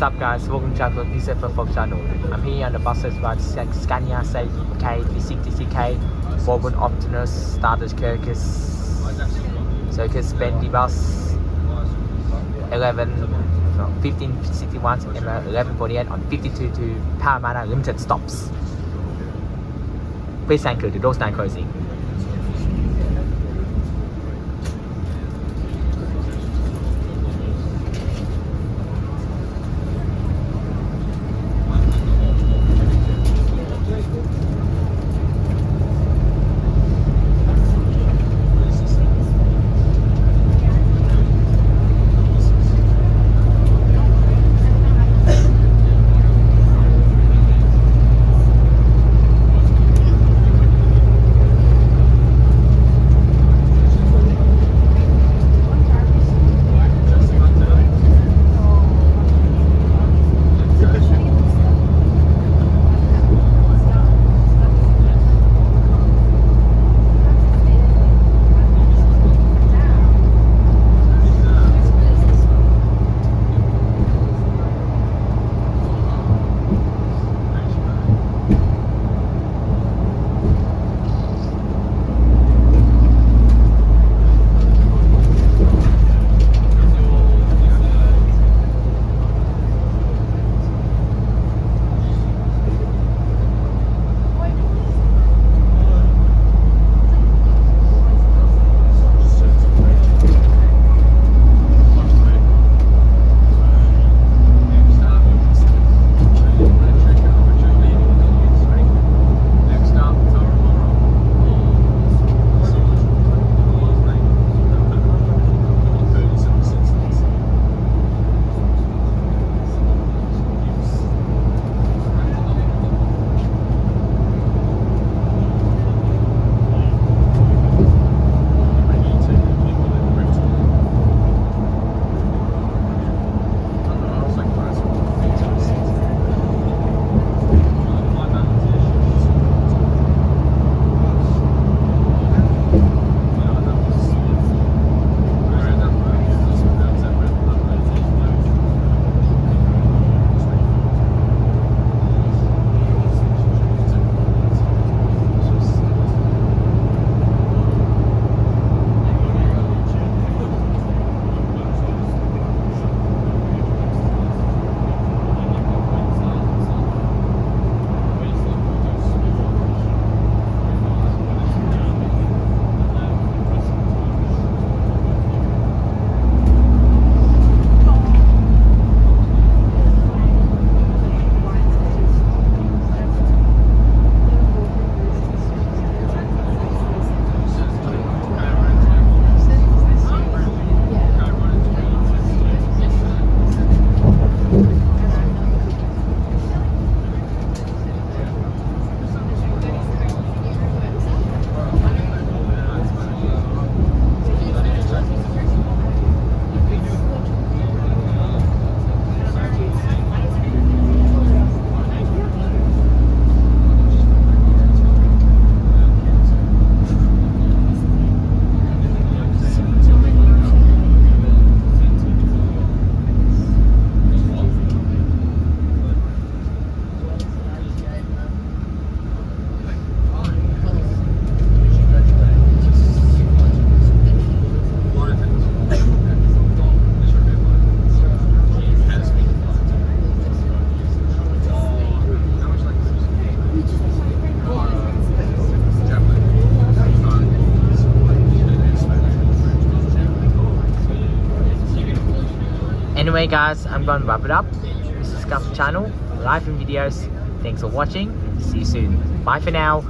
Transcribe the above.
What's up guys, welcome to the Peace for Folk channel. I'm here on the buses by Scania K360CA, Volgren Optimus, Stardust Circus Bendy Bus 1561 and 1148 on 52 to Parramatta limited stops. Please thank you, the doors now closing. Anyway guys, I'm going to wrap it up. This is Scania channel, live in videos. Thanks for watching. See you soon. Bye for now.